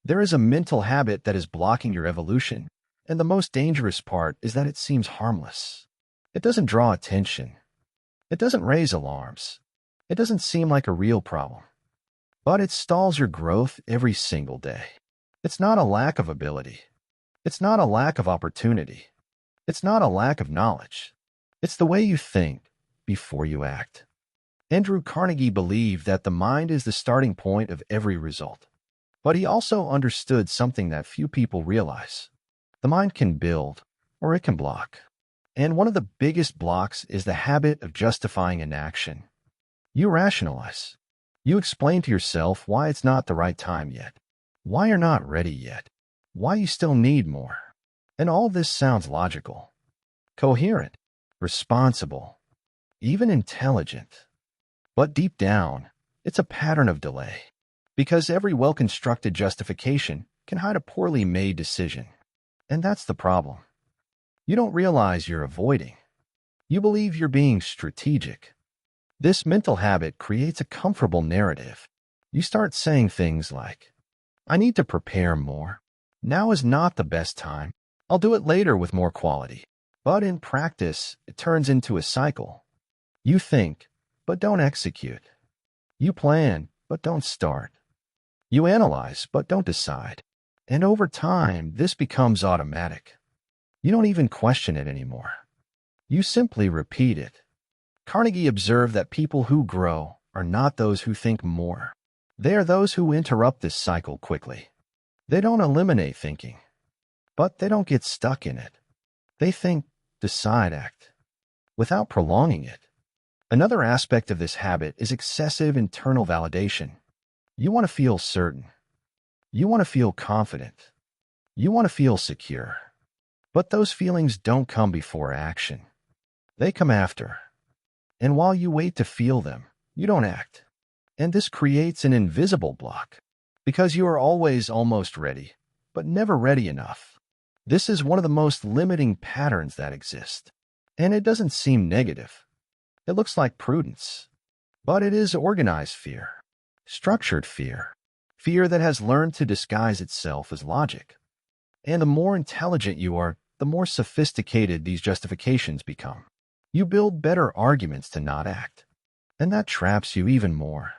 There is a mental habit that is blocking your evolution, and the most dangerous part is that it seems harmless. It doesn't draw attention. It doesn't raise alarms. It doesn't seem like a real problem. But it stalls your growth every single day. It's not a lack of ability. It's not a lack of opportunity. It's not a lack of knowledge. It's the way you think before you act. Andrew Carnegie believed that the mind is the starting point of every result. But he also understood something that few people realize. The mind can build, or it can block. And one of the biggest blocks is the habit of justifying inaction. You rationalize. You explain to yourself why it's not the right time yet, why you're not ready yet, why you still need more. And all this sounds logical, coherent, responsible, even intelligent. But deep down, it's a pattern of delay. Because every well-constructed justification can hide a poorly made decision. And that's the problem. You don't realize you're avoiding. You believe you're being strategic. This mental habit creates a comfortable narrative. You start saying things like, I need to prepare more. Now is not the best time. I'll do it later with more quality. But in practice, it turns into a cycle. You think, but don't execute. You plan, but don't start. You analyze, but don't decide. And over time, this becomes automatic. You don't even question it anymore. You simply repeat it. Carnegie observed that people who grow are not those who think more. They are those who interrupt this cycle quickly. They don't eliminate thinking, but they don't get stuck in it. They think, decide, act, without prolonging it. Another aspect of this habit is excessive internal validation. You want to feel certain. You want to feel confident. You want to feel secure. But those feelings don't come before action. They come after. And while you wait to feel them, you don't act. And this creates an invisible block, because you are always almost ready, but never ready enough. This is one of the most limiting patterns that exist. And it doesn't seem negative. It looks like prudence. But it is organized fear. Structured fear. Fear that has learned to disguise itself as logic. And the more intelligent you are, the more sophisticated these justifications become. You build better arguments to not act. And that traps you even more.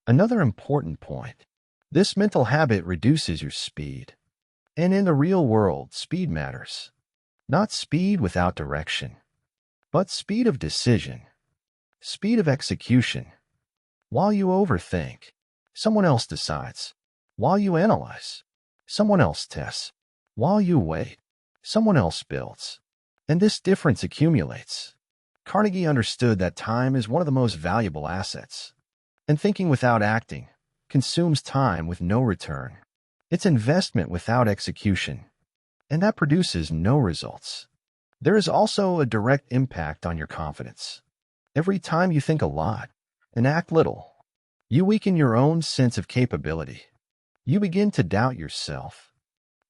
Another important point. This mental habit reduces your speed. And in the real world, speed matters. Not speed without direction, but speed of decision. Speed of execution. While you overthink, someone else decides. While you analyze, someone else tests. While you wait, someone else builds. And this difference accumulates. Carnegie understood that time is one of the most valuable assets. And thinking without acting consumes time with no return. It's investment without execution. And that produces no results. There is also a direct impact on your confidence. Every time you think a lot and act little, you weaken your own sense of capability. You begin to doubt yourself,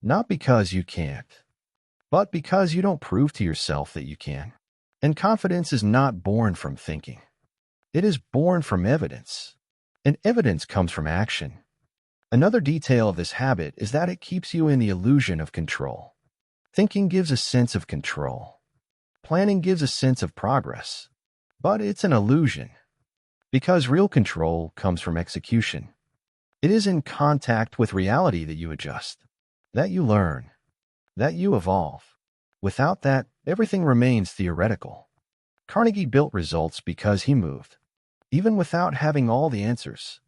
not because you can't, but because you don't prove to yourself that you can. And confidence is not born from thinking. It is born from evidence. And evidence comes from action. Another detail of this habit is that it keeps you in the illusion of control. Thinking gives a sense of control. Planning gives a sense of progress. But it's an illusion. Because real control comes from execution. It is in contact with reality that you adjust, that you learn, that you evolve. Without that, everything remains theoretical. Carnegie built results because he moved, even without having all the answers,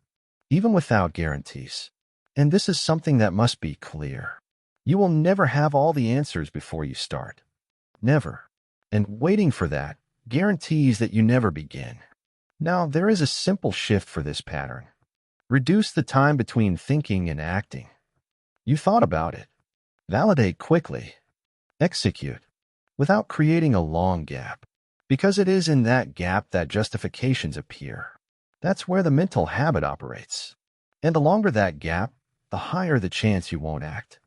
even without guarantees. And this is something that must be clear. You will never have all the answers before you start. Never. And waiting for that guarantees that you never begin. Now, there is a simple shift for this pattern. Reduce the time between thinking and acting. You thought about it. Validate quickly. Execute, without creating a long gap. Because it is in that gap that justifications appear. That's where the mental habit operates. And the longer that gap, the higher the chance you won't act.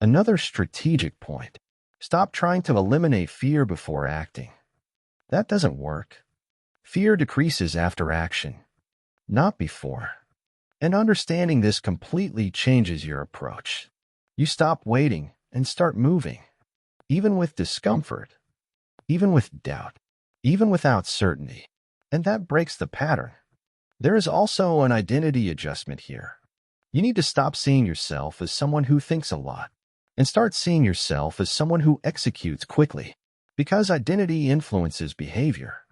Another strategic point. Stop trying to eliminate fear before acting. That doesn't work. Fear decreases after action, not before. And understanding this completely changes your approach. You stop waiting and start moving, even with discomfort, even with doubt, even without certainty. And that breaks the pattern. There is also an identity adjustment here. You need to stop seeing yourself as someone who thinks a lot and start seeing yourself as someone who executes quickly, because identity influences behavior,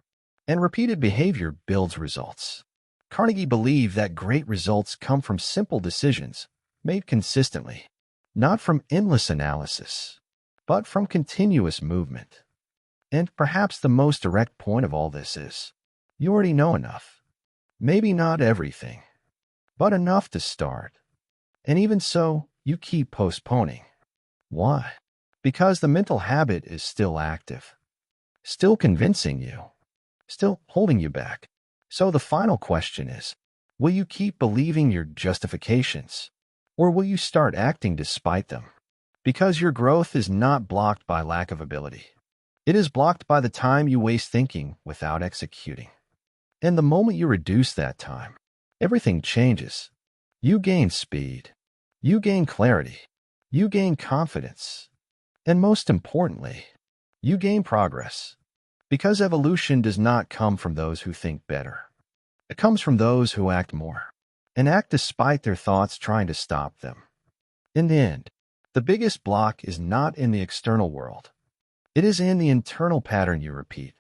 and repeated behavior builds results. Carnegie believed that great results come from simple decisions made consistently, not from endless analysis, but from continuous movement. And perhaps the most direct point of all this is, you already know enough. Maybe not everything, but enough to start. And even so, you keep postponing. Why? Because the mental habit is still active, still convincing you, still holding you back. So the final question is, will you keep believing your justifications, or will you start acting despite them? Because your growth is not blocked by lack of ability. It is blocked by the time you waste thinking without executing. And the moment you reduce that time, everything changes. You gain speed. You gain clarity. You gain confidence. And most importantly, you gain progress. Because evolution does not come from those who think better. It comes from those who act more, and act despite their thoughts trying to stop them. In the end, the biggest block is not in the external world. It is in the internal pattern you repeat.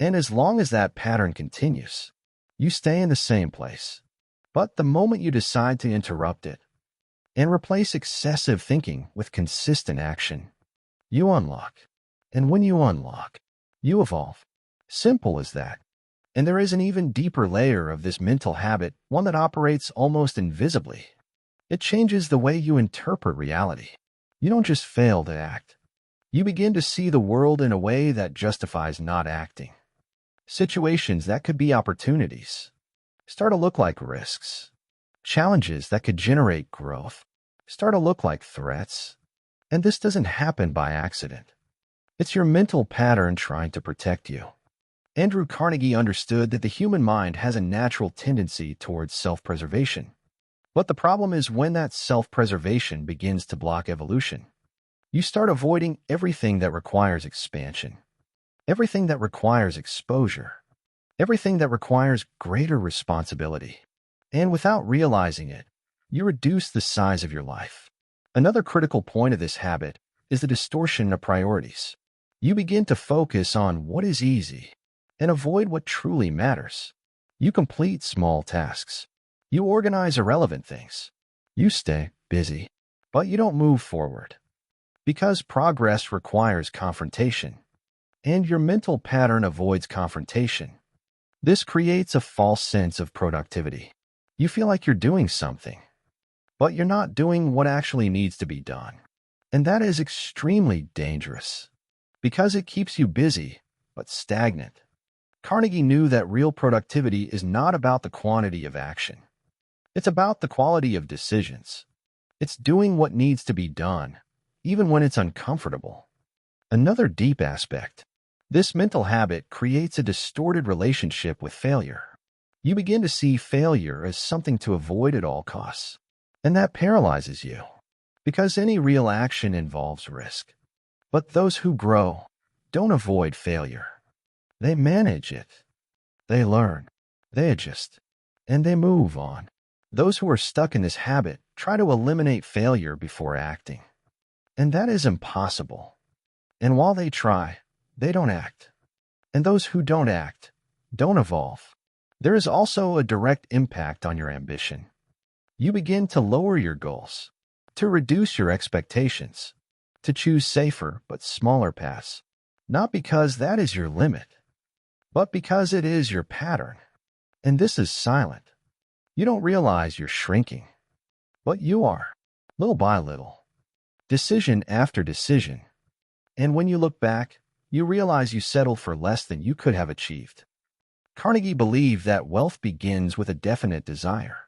And as long as that pattern continues, you stay in the same place. But the moment you decide to interrupt it and replace excessive thinking with consistent action, you unlock. And when you unlock, you evolve. Simple as that. And there is an even deeper layer of this mental habit, one that operates almost invisibly. It changes the way you interpret reality. You don't just fail to act. You begin to see the world in a way that justifies not acting. Situations that could be opportunities start to look like risks. Challenges that could generate growth start to look like threats. And this doesn't happen by accident. It's your mental pattern trying to protect you. Andrew Carnegie understood that the human mind has a natural tendency towards self-preservation. But the problem is when that self-preservation begins to block evolution. You start avoiding everything that requires expansion, everything that requires exposure, everything that requires greater responsibility. And without realizing it, you reduce the size of your life. Another critical point of this habit is the distortion of priorities. You begin to focus on what is easy and avoid what truly matters. You complete small tasks. You organize irrelevant things. You stay busy, but you don't move forward. Because progress requires confrontation, and your mental pattern avoids confrontation. This creates a false sense of productivity. You feel like you're doing something, but you're not doing what actually needs to be done. And that is extremely dangerous, because it keeps you busy, but stagnant. Carnegie knew that real productivity is not about the quantity of action. It's about the quality of decisions. It's doing what needs to be done, even when it's uncomfortable. Another deep aspect. This mental habit creates a distorted relationship with failure. You begin to see failure as something to avoid at all costs. And that paralyzes you, because any real action involves risk. But those who grow don't avoid failure. They manage it. They learn. They adjust. And they move on. Those who are stuck in this habit try to eliminate failure before acting. And that is impossible. And while they try, they don't act. And those who don't act don't evolve. There is also a direct impact on your ambition. You begin to lower your goals, to reduce your expectations, to choose safer but smaller paths, not because that is your limit, but because it is your pattern. And this is silent. You don't realize you're shrinking, but you are, little by little, decision after decision. And when you look back, you realize you settled for less than you could have achieved. Carnegie believed that wealth begins with a definite desire.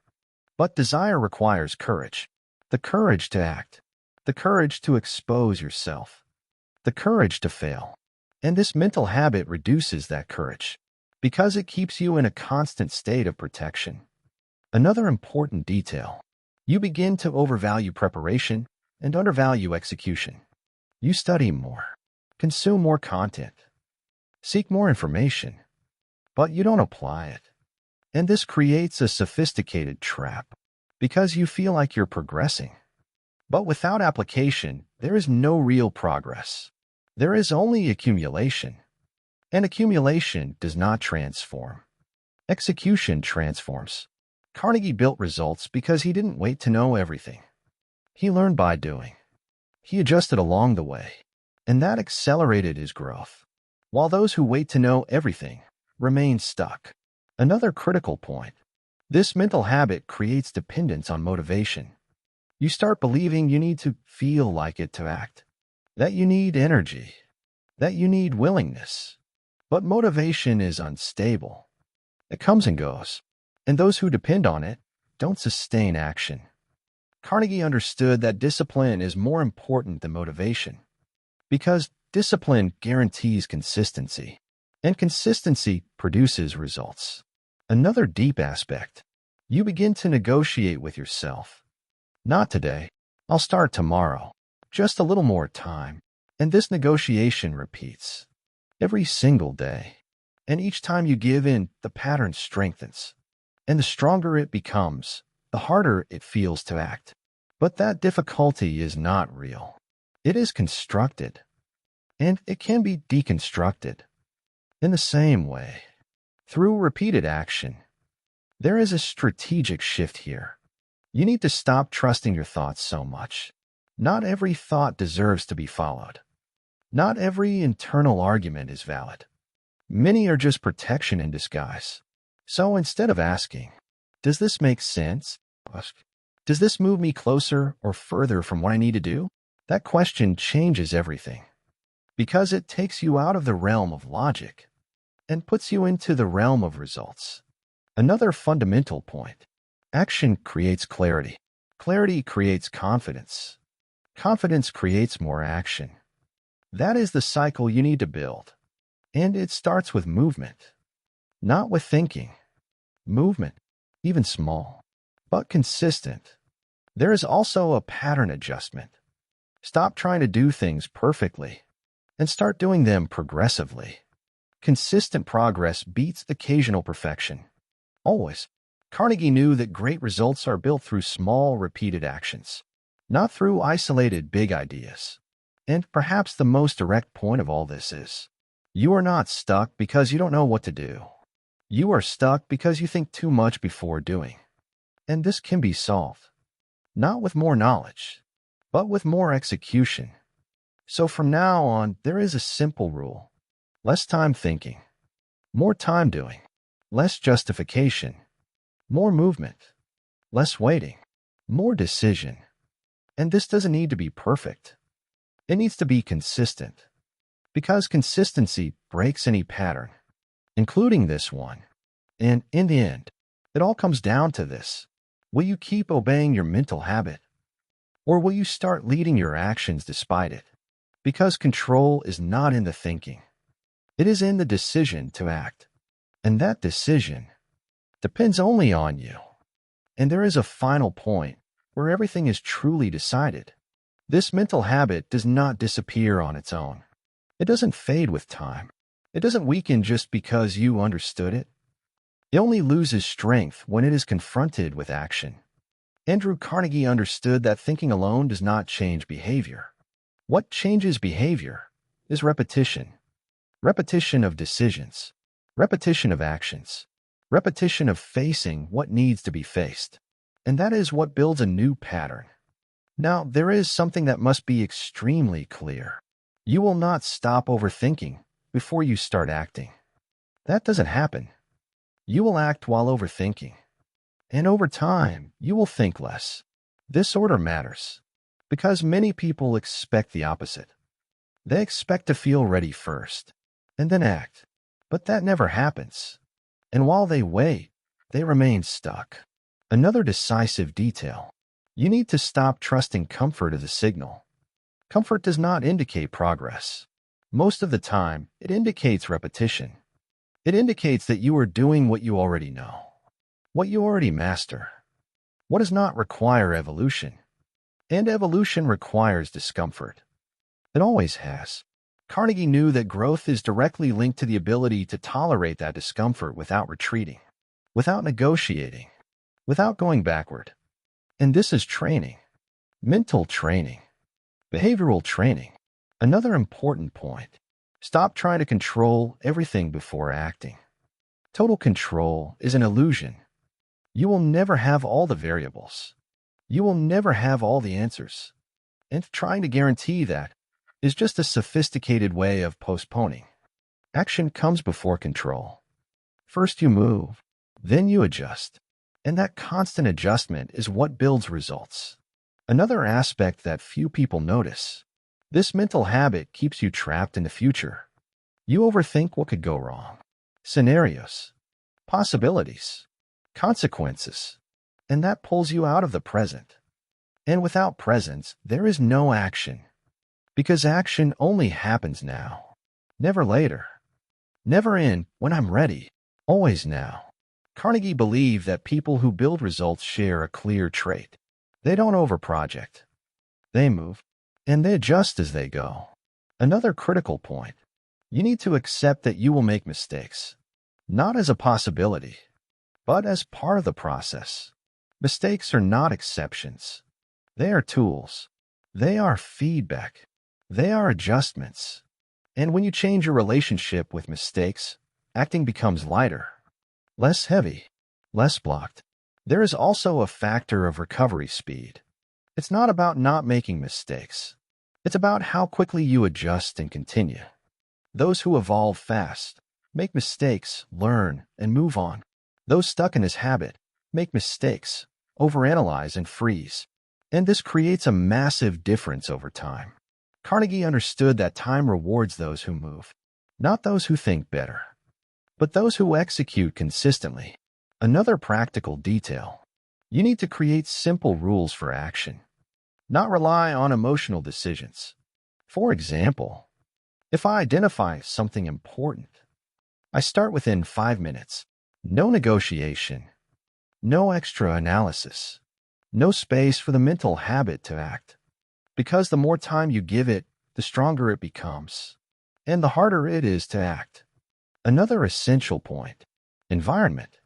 But desire requires courage. The courage to act. The courage to expose yourself. The courage to fail. And this mental habit reduces that courage, because it keeps you in a constant state of protection. Another important detail. You begin to overvalue preparation and undervalue execution. You study more, consume more content, seek more information, but you don't apply it. And this creates a sophisticated trap because you feel like you're progressing. But without application, there is no real progress. There is only accumulation. And accumulation does not transform. Execution transforms. Carnegie built results because he didn't wait to know everything. He learned by doing. He adjusted along the way, and that accelerated his growth, while those who wait to know everything remain stuck. Another critical point. This mental habit creates dependence on motivation. You start believing you need to feel like it to act, that you need energy, that you need willingness. But motivation is unstable. It comes and goes, and those who depend on it don't sustain action. Carnegie understood that discipline is more important than motivation, because discipline guarantees consistency, and consistency produces results. Another deep aspect. You begin to negotiate with yourself. Not today. I'll start tomorrow. Just a little more time. And this negotiation repeats every single day. And each time you give in, the pattern strengthens. And the stronger it becomes, the harder it feels to act. But that difficulty is not real. It is constructed. And it can be deconstructed. In the same way, through repeated action, there is a strategic shift here. You need to stop trusting your thoughts so much. Not every thought deserves to be followed. Not every internal argument is valid. Many are just protection in disguise. So instead of asking, does this make sense? Ask, does this move me closer or further from what I need to do? That question changes everything, because it takes you out of the realm of logic and puts you into the realm of results. Another fundamental point. Action creates clarity. Clarity creates confidence. Confidence creates more action. That is the cycle you need to build. And it starts with movement, not with thinking. Movement, even small, but consistent. There is also a pattern adjustment. Stop trying to do things perfectly and start doing them progressively. Consistent progress beats occasional perfection. Always. Carnegie knew that great results are built through small, repeated actions, not through isolated big ideas. And perhaps the most direct point of all this is, you are not stuck because you don't know what to do. You are stuck because you think too much before doing. And this can be solved, not with more knowledge, but with more execution. So from now on, there is a simple rule. Less time thinking, more time doing, less justification, more movement, less waiting, more decision. And this doesn't need to be perfect. It needs to be consistent, because consistency breaks any pattern, including this one. And in the end, it all comes down to this. Will you keep obeying your mental habit? Or will you start leading your actions despite it? Because control is not in the thinking. It is in the decision to act. And that decision depends only on you. And there is a final point where everything is truly decided. This mental habit does not disappear on its own. It doesn't fade with time. It doesn't weaken just because you understood it. It only loses strength when it is confronted with action. Andrew Carnegie understood that thinking alone does not change behavior. What changes behavior is repetition. Repetition of decisions. Repetition of actions. Repetition of facing what needs to be faced. And that is what builds a new pattern. Now, there is something that must be extremely clear. You will not stop overthinking before you start acting. That doesn't happen. You will act while overthinking. And over time, you will think less. This order matters, because many people expect the opposite. They expect to feel ready first, and then act. But that never happens. And while they wait, they remain stuck. Another decisive detail. You need to stop trusting comfort as a signal. Comfort does not indicate progress. Most of the time, it indicates repetition. It indicates that you are doing what you already know. what you already master, what does not require evolution. And evolution requires discomfort. It always has. Carnegie knew that growth is directly linked to the ability to tolerate that discomfort without retreating, without negotiating, without going backward. And this is training. Mental training. Behavioral training. Another important point. Stop trying to control everything before acting. Total control is an illusion. You will never have all the variables. You will never have all the answers. And trying to guarantee that is just a sophisticated way of postponing. Action comes before control. First you move, then you adjust. And that constant adjustment is what builds results. Another aspect that few people notice. This mental habit keeps you trapped in the future. You overthink what could go wrong. Scenarios, possibilities, consequences. And that pulls you out of the present. And without presence, there is no action. Because action only happens now. Never later. Never in when I'm ready. Always now. Carnegie believed that people who build results share a clear trait. They don't overproject. They move, and they adjust as they go. Another critical point. You need to accept that you will make mistakes. Not as a possibility, but as part of the process. Mistakes are not exceptions. They are tools. They are feedback. They are adjustments. And when you change your relationship with mistakes, acting becomes lighter, less heavy, less blocked. There is also a factor of recovery speed. It's not about not making mistakes. It's about how quickly you adjust and continue. Those who evolve fast, make mistakes, learn, and move on. Those stuck in this habit make mistakes, overanalyze, and freeze. And this creates a massive difference over time. Carnegie understood that time rewards those who move, not those who think better, but those who execute consistently. Another practical detail. You need to create simple rules for action, not rely on emotional decisions. For example, if I identify something important, I start within 5 minutes. No negotiation, no extra analysis, no space for the mental habit to act. Because the more time you give it, the stronger it becomes, and the harder it is to act. Another essential point. Environment.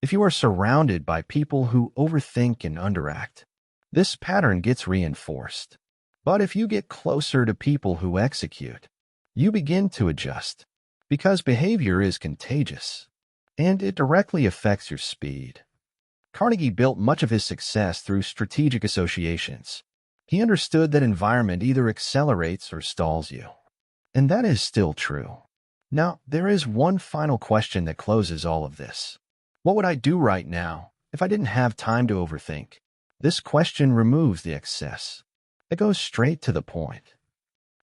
If you are surrounded by people who overthink and underact, this pattern gets reinforced. But if you get closer to people who execute, you begin to adjust, because behavior is contagious, and it directly affects your speed. Carnegie built much of his success through strategic associations. He understood that environment either accelerates or stalls you. And that is still true. Now, there is one final question that closes all of this. What would I do right now if I didn't have time to overthink? This question removes the excess. It goes straight to the point,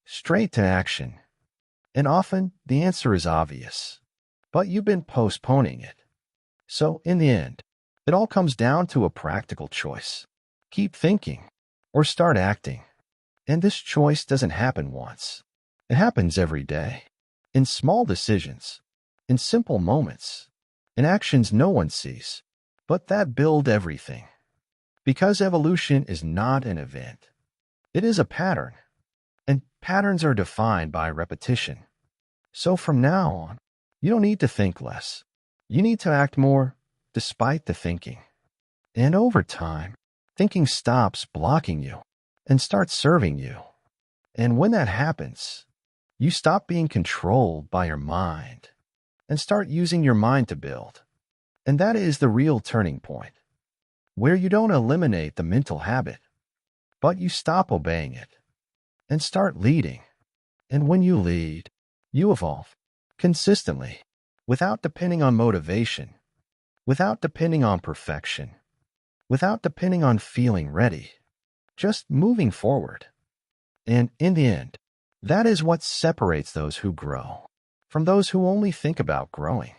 straight to action. And often, the answer is obvious. But you've been postponing it. So, in the end, it all comes down to a practical choice. Keep thinking, or start acting. And this choice doesn't happen once. It happens every day. In small decisions, in simple moments, in actions no one sees, but that build everything. Because evolution is not an event. It is a pattern. And patterns are defined by repetition. So from now on, you don't need to think less. You need to act more despite the thinking. And over time, thinking stops blocking you and starts serving you. And when that happens, you stop being controlled by your mind and start using your mind to build. And that is the real turning point, where you don't eliminate the mental habit, but you stop obeying it and start leading. And when you lead, you evolve consistently, without depending on motivation, without depending on perfection, without depending on feeling ready, just moving forward. And in the end, that is what separates those who grow from those who only think about growing.